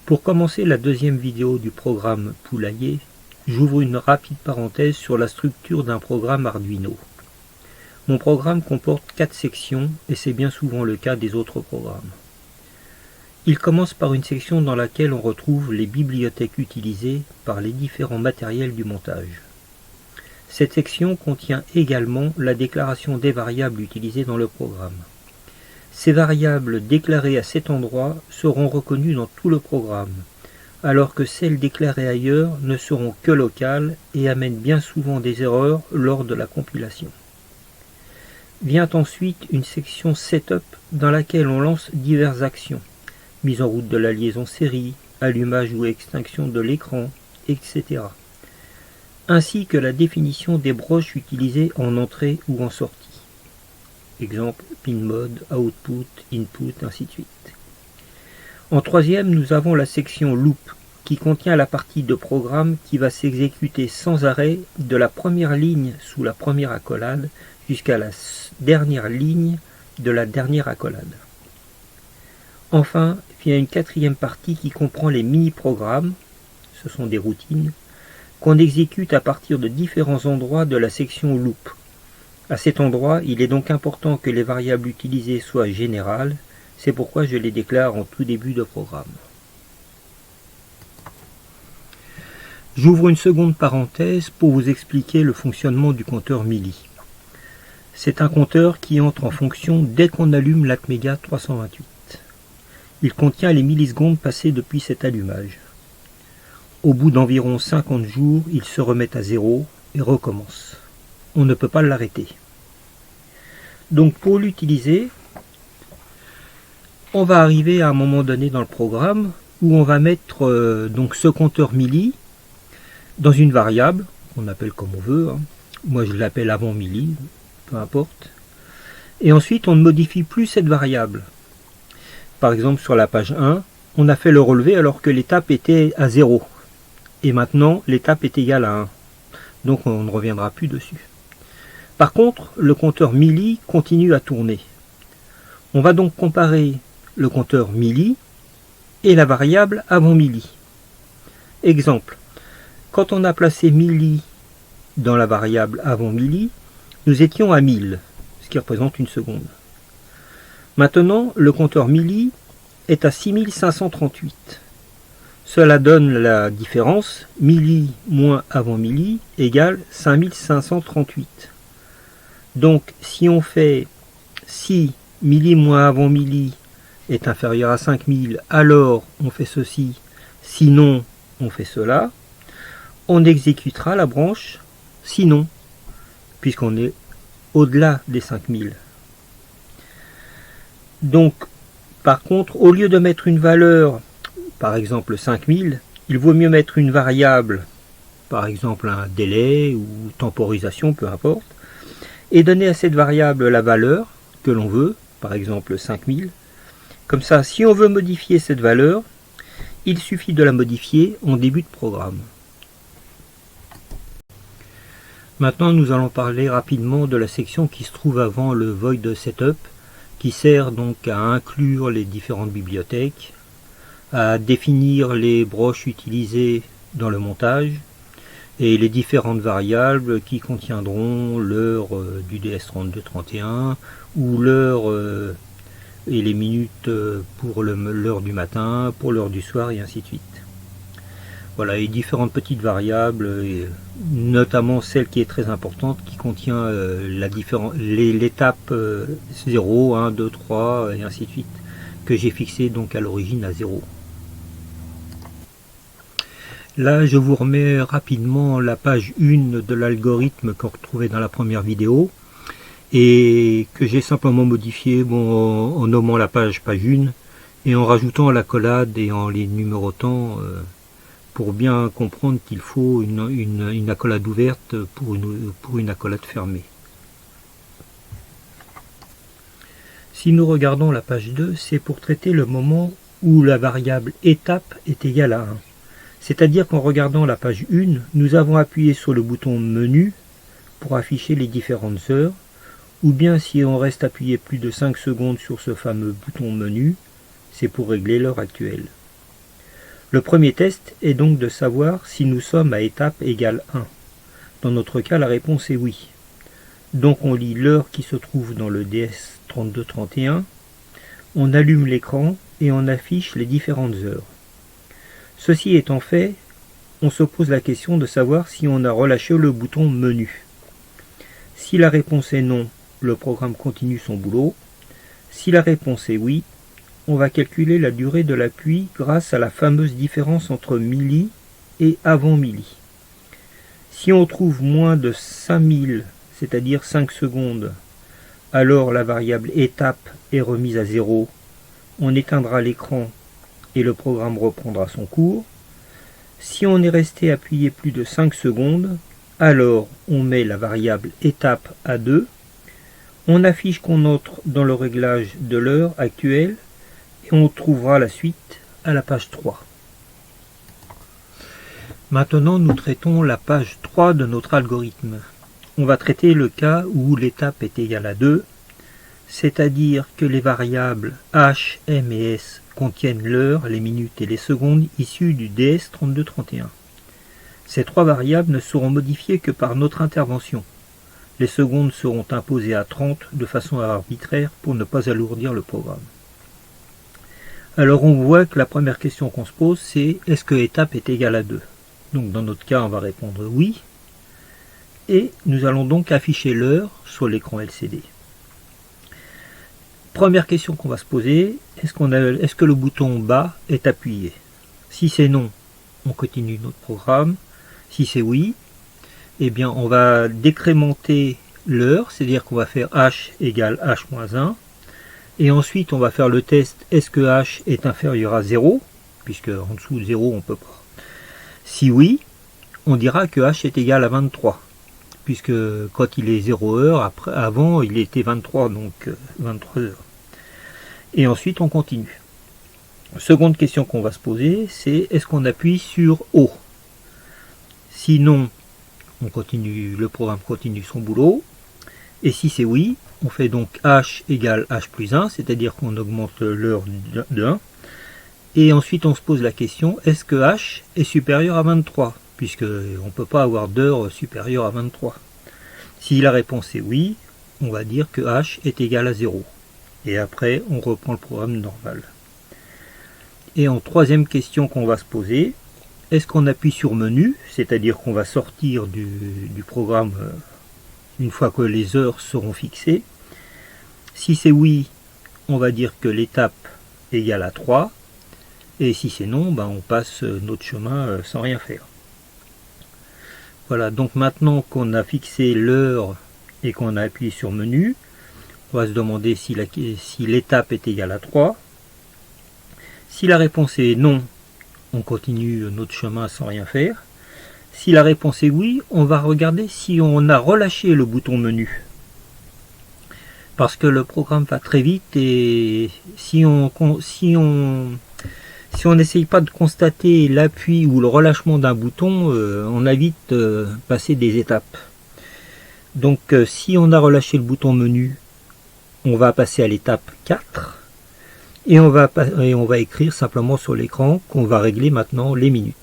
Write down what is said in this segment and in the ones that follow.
Pour commencer la deuxième vidéo du programme Poulailler, j'ouvre une rapide parenthèse sur la structure d'un programme Arduino. Mon programme comporte 4 sections et c'est bien souvent le cas des autres programmes. Il commence par une section dans laquelle on retrouve les bibliothèques utilisées par les différents matériels du montage. Cette section contient également la déclaration des variables utilisées dans le programme. Ces variables déclarées à cet endroit seront reconnues dans tout le programme, alors que celles déclarées ailleurs ne seront que locales et amènent bien souvent des erreurs lors de la compilation. Vient ensuite une section Setup dans laquelle on lance diverses actions, mise en route de la liaison série, allumage ou extinction de l'écran, etc. ainsi que la définition des broches utilisées en entrée ou en sortie. Exemple, pin mode, output, input, ainsi de suite. En troisième, nous avons la section loop, qui contient la partie de programme qui va s'exécuter sans arrêt de la première ligne sous la première accolade jusqu'à la dernière ligne de la dernière accolade. Enfin, il y a une quatrième partie qui comprend les mini-programmes, ce sont des routines, qu'on exécute à partir de différents endroits de la section loop. À cet endroit, il est donc important que les variables utilisées soient générales, c'est pourquoi je les déclare en tout début de programme. J'ouvre une seconde parenthèse pour vous expliquer le fonctionnement du compteur Mili. C'est un compteur qui entre en fonction dès qu'on allume l'Atmega 328. Il contient les millisecondes passées depuis cet allumage. Au bout d'environ 50 jours, il se remet à zéro et recommence. On ne peut pas l'arrêter. Donc pour l'utiliser, on va arriver à un moment donné dans le programme où on va mettre donc ce compteur Mili dans une variable, qu'on appelle comme on veut, hein. Moi je l'appelle avant Mili, peu importe. Et ensuite on ne modifie plus cette variable. Par exemple sur la page 1, on a fait le relevé alors que l'étape était à 0. Et maintenant l'étape est égale à 1. Donc on ne reviendra plus dessus. Par contre, le compteur Mili continue à tourner. On va donc comparer le compteur Mili et la variable avant Mili. Exemple, quand on a placé Mili dans la variable avant Mili, nous étions à 1000, ce qui représente une seconde. Maintenant, le compteur Mili est à 6538. Cela donne la différence Mili moins avant Mili égale 5538. Donc, si on fait si Mili moins avant Mili est inférieur à 5000, alors on fait ceci, sinon on fait cela, on exécutera la branche sinon, puisqu'on est au-delà des 5000. Donc, par contre, au lieu de mettre une valeur, par exemple 5000, il vaut mieux mettre une variable, par exemple un délai ou temporisation, peu importe, et donner à cette variable la valeur que l'on veut, par exemple 5000. Comme ça, si on veut modifier cette valeur, il suffit de la modifier en début de programme. Maintenant, nous allons parler rapidement de la section qui se trouve avant le void setup, qui sert donc à inclure les différentes bibliothèques, à définir les broches utilisées dans le montage, et les différentes variables qui contiendront l'heure du DS3231 ou l'heure et les minutes pour l'heure du matin, pour l'heure du soir et ainsi de suite. Voilà, et différentes petites variables, et notamment celle qui est très importante qui contient l'étape 0, 1, 2, 3 et ainsi de suite, que j'ai fixé donc à l'origine à 0. Là, je vous remets rapidement la page 1 de l'algorithme qu'on retrouvait dans la première vidéo et que j'ai simplement modifié en nommant la page 1 et en rajoutant l'accolade et en les numérotant pour bien comprendre qu'il faut une accolade ouverte pour une accolade fermée. Si nous regardons la page 2, c'est pour traiter le moment où la variable étape est égale à 1. C'est-à-dire qu'en regardant la page 1, nous avons appuyé sur le bouton menu pour afficher les différentes heures, ou bien si on reste appuyé plus de 5 secondes sur ce fameux bouton menu, c'est pour régler l'heure actuelle. Le premier test est donc de savoir si nous sommes à étape égale 1. Dans notre cas, la réponse est oui. Donc on lit l'heure qui se trouve dans le DS3231, on allume l'écran et on affiche les différentes heures. Ceci étant fait, on se pose la question de savoir si on a relâché le bouton menu. Si la réponse est non, le programme continue son boulot. Si la réponse est oui, on va calculer la durée de l'appui grâce à la fameuse différence entre milli et avant milli. Si on trouve moins de 5000, c'est-à-dire 5 secondes, alors la variable étape est remise à 0, on éteindra l'écran et le programme reprendra son cours. Si on est resté appuyé plus de 5 secondes, alors on met la variable étape à 2, on affiche qu'on entre dans le réglage de l'heure actuelle et on trouvera la suite à la page 3. Maintenant, nous traitons la page 3 de notre algorithme. On va traiter le cas où l'étape est égale à 2, c'est-à-dire que les variables h, m et s contiennent l'heure, les minutes et les secondes issues du DS3231. Ces trois variables ne seront modifiées que par notre intervention. Les secondes seront imposées à 30 de façon arbitraire pour ne pas alourdir le programme. Alors on voit que la première question qu'on se pose, c'est est-ce que étape est égale à 2 ? Donc dans notre cas, on va répondre oui. Et nous allons donc afficher l'heure sur l'écran LCD. Première question qu'on va se poser, est-ce que le bouton bas est appuyé? Si c'est non, on continue notre programme. Si c'est oui, eh bien on va décrémenter l'heure, c'est-à-dire qu'on va faire h égale h-1. Et ensuite, on va faire le test, est-ce que h est inférieur à 0, puisque en dessous de 0, on ne peut pas. Si oui, on dira que h est égal à 23, puisque quand il est 0 heure, avant, il était 23, donc 23 heures. Et ensuite, on continue. Seconde question qu'on va se poser, c'est est-ce qu'on appuie sur O? Sinon, on continue, le programme continue son boulot. Et si c'est oui, on fait donc h égale h plus 1, c'est-à-dire qu'on augmente l'heure de 1. Et ensuite, on se pose la question, est-ce que h est supérieur à 23? Puisqu'on ne peut pas avoir d'heure supérieure à 23. Si la réponse est oui, on va dire que h est égal à 0. Et après, on reprend le programme normal. Et en troisième question qu'on va se poser, est-ce qu'on appuie sur menu, c'est-à-dire qu'on va sortir du programme une fois que les heures seront fixées? Si c'est oui, on va dire que l'étape est égale à 3. Et si c'est non, ben on passe notre chemin sans rien faire. Voilà, donc maintenant qu'on a fixé l'heure et qu'on a appuyé sur menu, on va se demander si l'étape est égale à 3. Si la réponse est non, on continue notre chemin sans rien faire. Si la réponse est oui, on va regarder si on a relâché le bouton menu. Parce que le programme va très vite et si on n'essaye pas de constater l'appui ou le relâchement d'un bouton, on a vite passé des étapes. Donc si on a relâché le bouton menu, on va passer à l'étape 4 et on va écrire simplement sur l'écran qu'on va régler maintenant les minutes.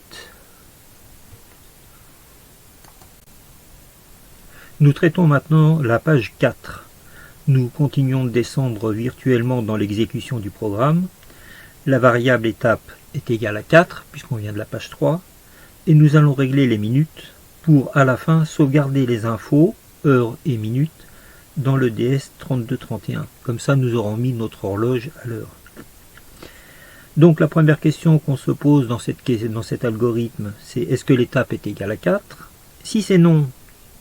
Nous traitons maintenant la page 4. Nous continuons de descendre virtuellement dans l'exécution du programme. La variable étape est égale à 4, puisqu'on vient de la page 3, et nous allons régler les minutes pour, à la fin, sauvegarder les infos, heures et minutes, dans le DS3231. Comme ça, nous aurons mis notre horloge à l'heure. Donc, la première question qu'on se pose dans cet algorithme, c'est est-ce que l'étape est égale à 4? Si c'est non,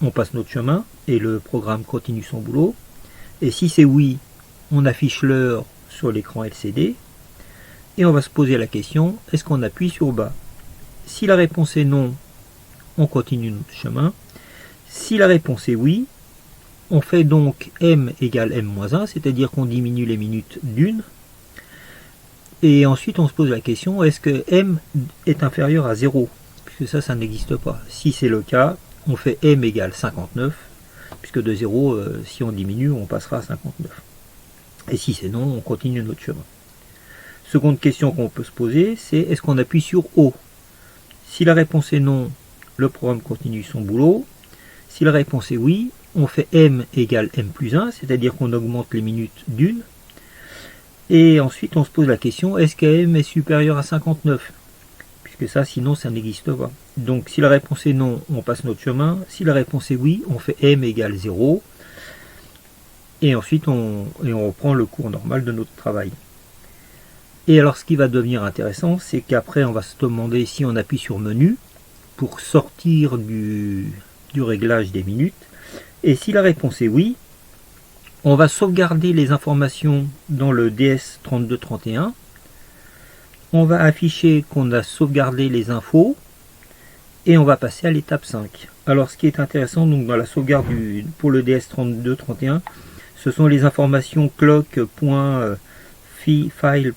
on passe notre chemin, et le programme continue son boulot. Et si c'est oui, on affiche l'heure sur l'écran LCD. Et on va se poser la question, est-ce qu'on appuie sur bas? Si la réponse est non, on continue notre chemin. Si la réponse est oui, on fait donc m égale m-1, c'est-à-dire qu'on diminue les minutes d'une. Et ensuite on se pose la question, est-ce que m est inférieur à 0? Puisque ça n'existe pas. Si c'est le cas, on fait m égale 59, puisque de 0, si on diminue, on passera à 59. Et si c'est non, on continue notre chemin. Seconde question qu'on peut se poser, c'est est-ce qu'on appuie sur O? Si la réponse est non, le programme continue son boulot. Si la réponse est oui, on fait M égale M plus 1, c'est-à-dire qu'on augmente les minutes d'une. Et ensuite, on se pose la question, est-ce que M est supérieur à 59? Puisque ça, sinon, ça n'existe pas. Donc, si la réponse est non, on passe notre chemin. Si la réponse est oui, on fait M égale 0. Et ensuite, on reprend le cours normal de notre travail. Et alors, ce qui va devenir intéressant, c'est qu'après, on va se demander si on appuie sur menu pour sortir du réglage des minutes. Et si la réponse est oui, on va sauvegarder les informations dans le DS3231. On va afficher qu'on a sauvegardé les infos et on va passer à l'étape 5. Alors ce qui est intéressant donc dans la sauvegarde pour le DS3231, ce sont les informations clock.file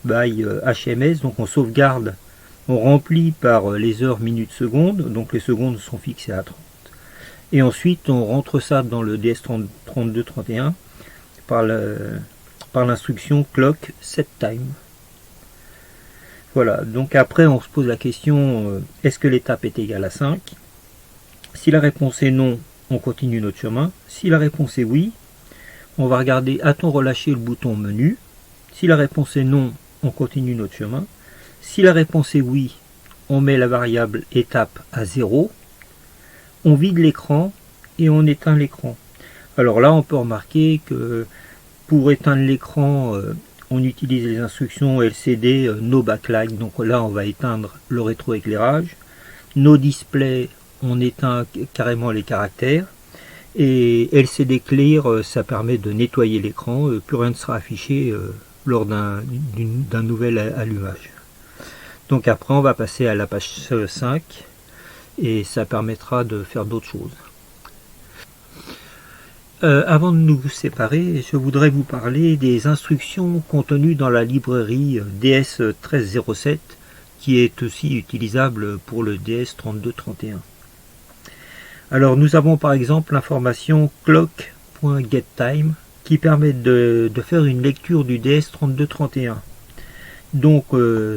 by HMS, donc on sauvegarde, on remplit par les heures, minutes, secondes, donc les secondes sont fixées à 30. Et ensuite on rentre ça dans le DS3231 par l'instruction clock set time. Voilà, donc après on se pose la question, est-ce que l'étape est égale à 5? Si la réponse est non, on continue notre chemin. Si la réponse est oui, on va regarder, a-t-on relâché le bouton menu? Si la réponse est non, on continue notre chemin. Si la réponse est oui, on met la variable étape à 0. On vide l'écran et on éteint l'écran. Alors là, on peut remarquer que pour éteindre l'écran, on utilise les instructions LCD No Backlight. Donc là, on va éteindre le rétroéclairage. No Display, on éteint carrément les caractères. Et LCD Clear, ça permet de nettoyer l'écran. Plus rien ne sera affiché lors d'un nouvel allumage. Donc après, on va passer à la page 5. Et ça permettra de faire d'autres choses. Avant de nous séparer, je voudrais vous parler des instructions contenues dans la librairie DS1307 qui est aussi utilisable pour le DS3231. Alors nous avons par exemple l'information clock.getTime qui permet de faire une lecture du DS3231. Donc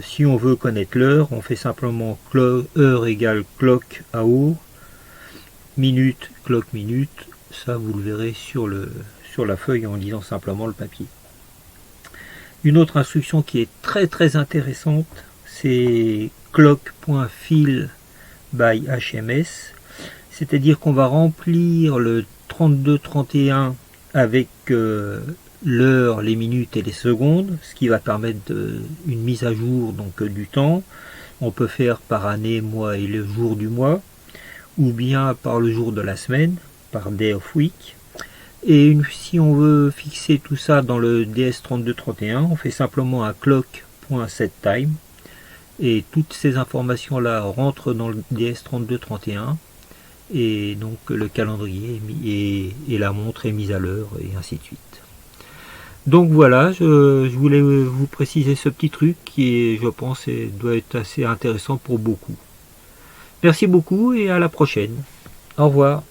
si on veut connaître l'heure, on fait simplement heure égale clock hour, minute clock minute. Ça vous le verrez sur la feuille en lisant simplement le papier. Une autre instruction qui est très intéressante, c'est clock.fill by HMS, c'est-à-dire qu'on va remplir le 3231 avec l'heure, les minutes et les secondes, ce qui va permettre une mise à jour donc du temps. On peut faire par année, mois et le jour du mois, ou bien par le jour de la semaine, par day of week. Et si on veut fixer tout ça dans le DS3231, on fait simplement un clock.setTime et toutes ces informations là rentrent dans le DS3231 et donc le calendrier et la montre est mise à l'heure et ainsi de suite. Donc voilà, je voulais vous préciser ce petit truc qui je pense doit être assez intéressant pour beaucoup. Merci beaucoup et à la prochaine. Au revoir.